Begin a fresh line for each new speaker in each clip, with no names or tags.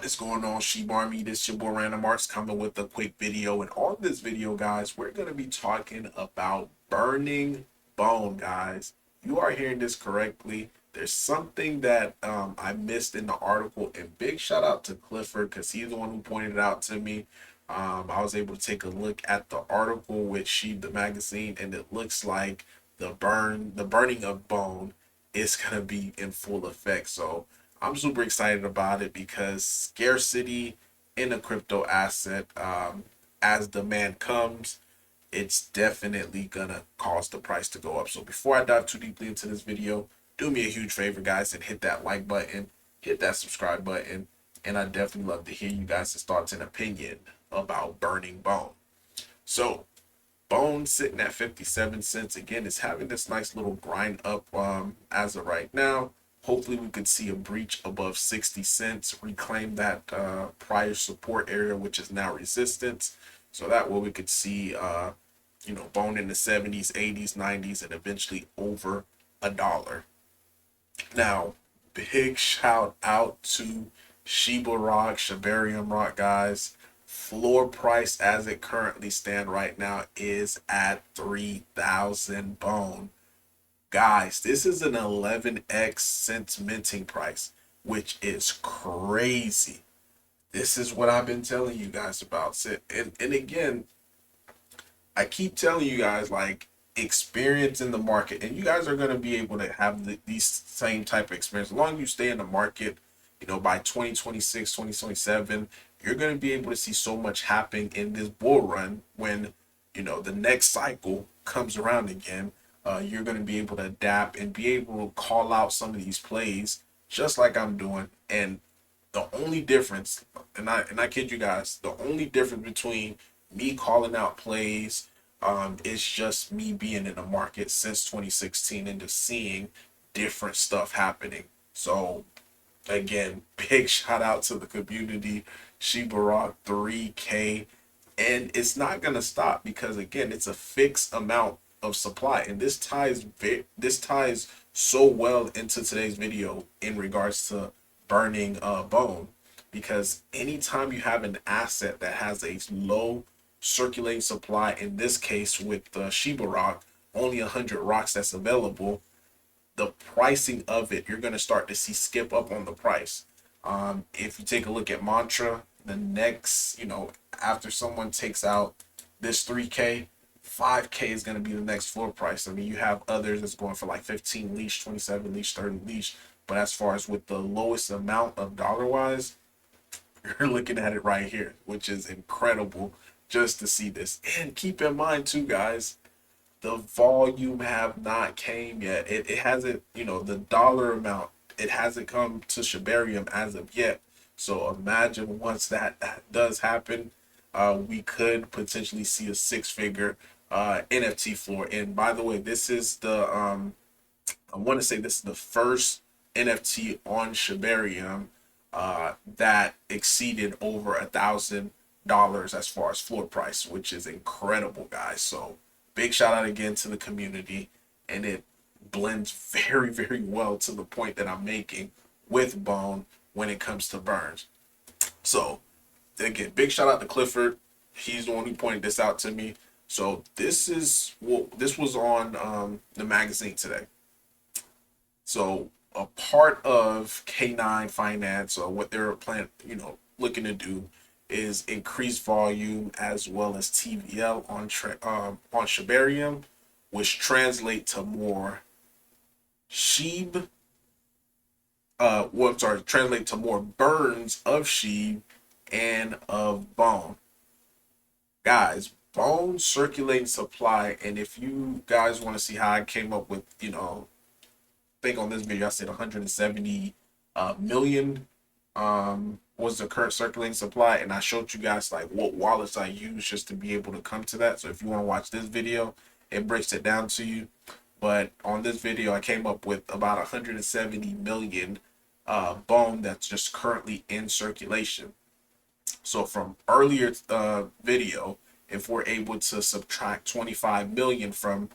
What is going on, Shib Army? This your boy Random Arts coming with a quick video. And on this video, guys, we're going to be talking about burning bone, guys. You are hearing this correctly. There's something that I missed in the article, and big shout out to Clifford because he's the one who pointed it out to me. I was able to take a look at the article with Shib the magazine, and it looks like the burning of bone is going to be in full effect. So I'm super excited about it because scarcity in a crypto asset, as demand comes, it's definitely gonna cause the price to go up. So before I dive too deeply into this video, do me a huge favor, guys, and hit that like button, hit that subscribe button, and I definitely love to hear you guys' thoughts and opinion about burning bone. So Bone sitting at 57 cents again is having this nice little grind up as of right now. Hopefully we could see a breach above 60 cents, reclaim that prior support area, which is now resistance. So that way we could see Bone in the 70s, 80s, 90s, and eventually over $1. Now, big shout out to Shibarium Rock, guys. Floor price as it currently stand right now is at 3,000 bone. Guys, this is an 11x since minting price, which is crazy. This is what I've been telling you guys about. And again, I keep telling you guys, like, experience in the market, and you guys are going to be able to have these same type of experience as long as you stay in the market. By 2026, 2027, you're going to be able to see so much happen in this bull run when the next cycle comes around again. You're going to be able to adapt and be able to call out some of these plays just like I'm doing. And the only difference, and I kid you guys, the only difference between me calling out plays is just me being in the market since 2016 and just seeing different stuff happening. So again, big shout out to the community. Shiba Rock 3K, and it's not gonna stop because again, it's a fixed amount of supply, and this ties so well into today's video in regards to burning bone, because anytime you have an asset that has a low circulating supply, in this case with the Shiba Rock, only 100 rocks that's available, the pricing of it, you're going to start to see skip up on the price. If you take a look at Mantra, the next, after someone takes out this 3K, 5K is going to be the next floor price. I mean, you have others that's going for like 15 leash, 27 leash, 30 leash. But as far as with the lowest amount of dollar wise, you're looking at it right here, which is incredible just to see this. And keep in mind too, guys, the volume have not came yet. It hasn't, the dollar amount, it hasn't come to Shibarium as of yet. So imagine once that does happen, we could potentially see a six-figure NFT floor. And by the way, this is the I want to say this is the first NFT on Shibarium that exceeded over $1,000 as far as floor price, which is incredible, guys. So big shout out again to the community, and it blends very, very well to the point that I'm making with Bone when it comes to burns. So again, big shout out to Clifford. He's the one who pointed this out to me. So this was on the magazine today. So a part of K9 Finance, or what they're planning, looking to do, is increase volume as well as TVL on Shibarium, which translate to more shib. Translate to more burns of shib and of bone. Guys, bone circulating supply, and if you guys want to see how I came up with, I think on this video I said 170 million was the current circulating supply, and I showed you guys like what wallets I use just to be able to come to that. So if you want to watch this video, it breaks it down to you. But on this video I came up with about 170 million bone that's just currently in circulation. So from earlier video, if we're able to subtract 25 million from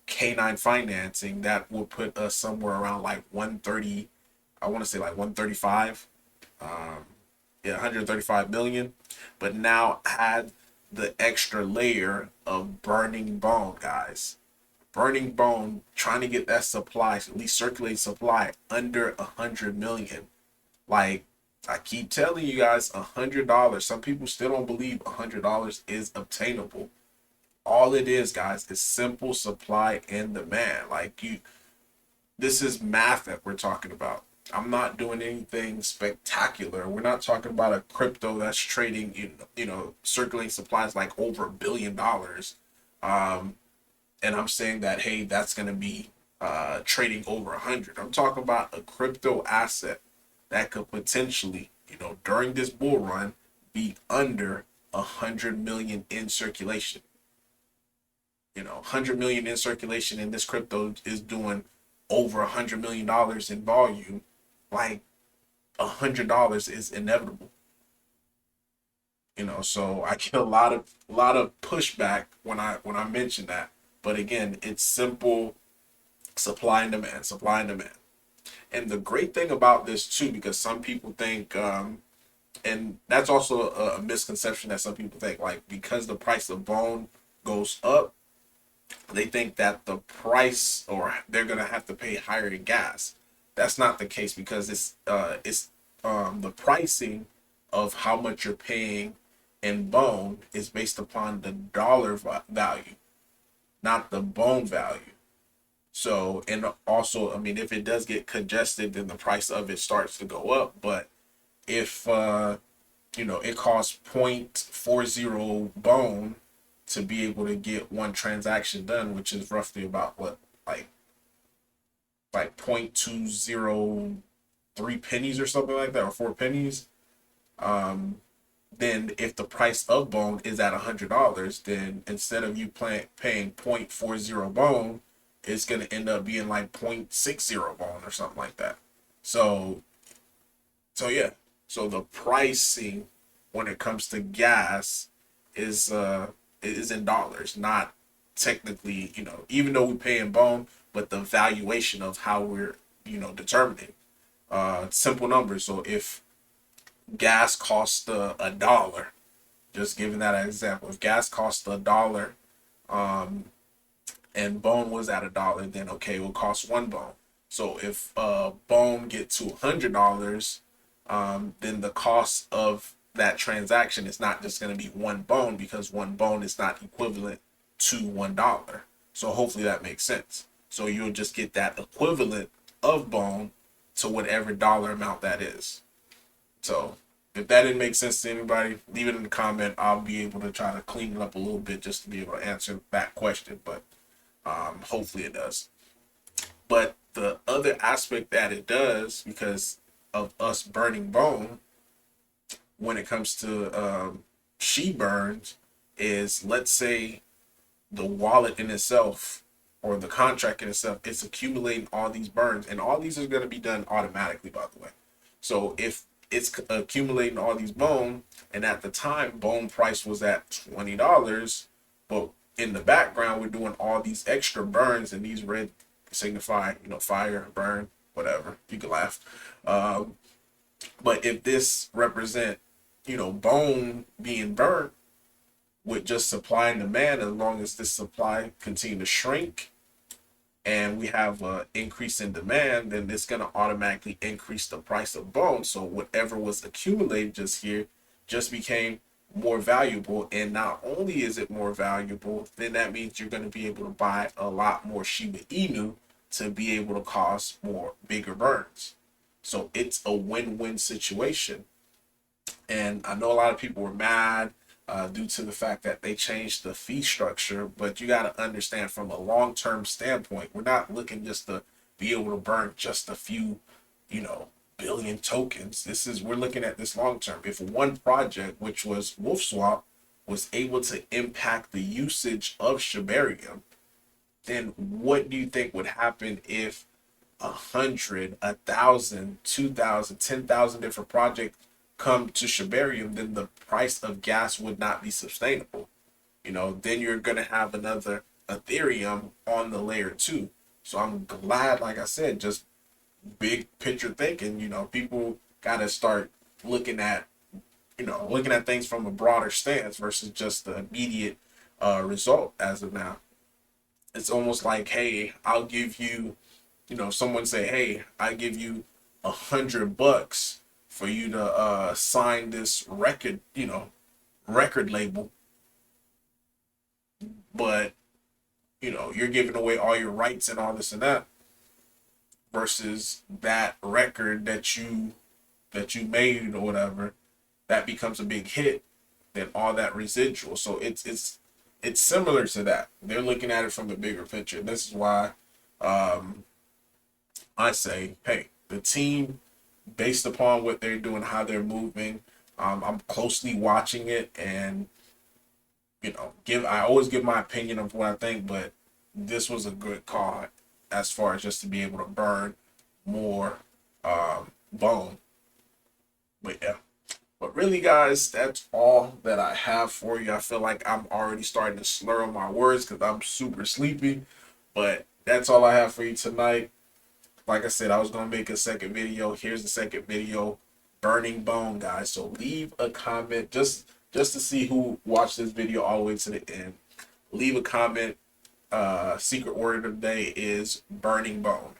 K9 financing, that will put us somewhere around like 130, I want to say like 135. yeah, 135 million. But now add the extra layer of burning bone, guys. Burning bone, trying to get that supply, at least circulating supply, under 100 million. Like, I keep telling you guys, $100. Some people still don't believe $100 is obtainable. All it is, guys, is simple supply and demand. Like, this is math that we're talking about. I'm not doing anything spectacular. We're not talking about a crypto that's trading, circulating supplies like over $1 billion. And I'm saying that, hey, that's going to be trading over 100. I'm talking about a crypto asset that could potentially, during this bull run, be under 100 million in circulation. 100 million in circulation, and this crypto is doing over $100 million in volume. Like, $100 is inevitable. So I get a lot of pushback when I mention that. But again, it's simple supply and demand, supply and demand. And the great thing about this too, because some people think, and that's also a misconception that some people think, like, because the price of bone goes up, they think that the price, or they're gonna have to pay higher in gas. That's not the case, because it's the pricing of how much you're paying in bone is based upon the dollar value, not the bone value. So, and also, I mean, if it does get congested, then the price of it starts to go up. But if it costs 0.40 bone to be able to get one transaction done, which is roughly about what, like 0.203 pennies or something like that, or 4 pennies. Then if the price of bone is at $100, then instead of you paying 0.40 bone, it's going to end up being like 0.60 bone or something like that. So yeah. So the pricing when it comes to gas is in dollars, not technically, even though we pay in bone, but the valuation of how we're, determining. Simple numbers. So if gas costs a dollar, just giving that an example, if gas costs a dollar, and bone was at a dollar, then okay, it will cost one bone. So if bone get to $100, then the cost of that transaction is not just going to be one bone, because one bone is not equivalent to $1. So hopefully that makes sense. So you'll just get that equivalent of bone to whatever dollar amount that is. So if that didn't make sense to anybody, leave it in the comment. I'll be able to try to clean it up a little bit just to be able to answer that question. But hopefully it does. But the other aspect that it does, because of us burning bone, when it comes to she burns, is, let's say the wallet in itself, or the contract in itself, it's accumulating all these burns, and all these are going to be done automatically, by the way. So if it's accumulating all these bone, and at the time bone price was at $20, but in the background we're doing all these extra burns, and these red signify, fire, burn, whatever, you can laugh. But if this represent, bone being burnt, with just supply and demand, as long as this supply continue to shrink and we have an increase in demand, then it's going to automatically increase the price of bone. So whatever was accumulated just here just became more valuable. And not only is it more valuable, then that means you're going to be able to buy a lot more Shiba Inu to be able to cause more bigger burns. So it's a win-win situation. And I know a lot of people were mad due to the fact that they changed the fee structure, but you got to understand, from a long-term standpoint, we're not looking just to be able to burn just a few, billion tokens. We're looking at this long-term. If one project, which was WolfSwap, was able to impact the usage of Shibarium, then what do you think would happen if 100, 1,000, 2,000, 10,000 different projects come to Shibarium? Then the price of gas would not be sustainable. Then you're going to have another Ethereum on the layer 2. So I'm glad, like I said, just big picture thinking, people got to start looking at you know, looking at things from a broader stance versus just the immediate result as of now. It's almost like, hey, I'll give you, you know, someone say, hey, I give you $100 for you to sign this record, you know, record label, but you know, you're giving away all your rights and all this and that, versus that record that you made or whatever, that becomes a big hit, then all that residual. So it's similar to that. They're looking at it from the bigger picture. This is why um, I say, hey, the team, based upon what they're doing, how they're moving, I'm closely watching it, and you know, I always give my opinion of what I think, but this was a good call as far as just to be able to burn more bone. But yeah. But really, guys, that's all that I have for you. I feel like I'm already starting to slur on my words because I'm super sleepy. But that's all I have for you tonight. Like I said, I was going to make a second video. Here's the second video, burning bone, guys. So leave a comment just to see who watched this video all the way to the end. Leave a comment. Secret word of the day is burning bone.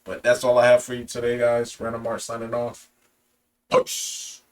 But that's all I have for you today, guys. Random Art signing off. Peace.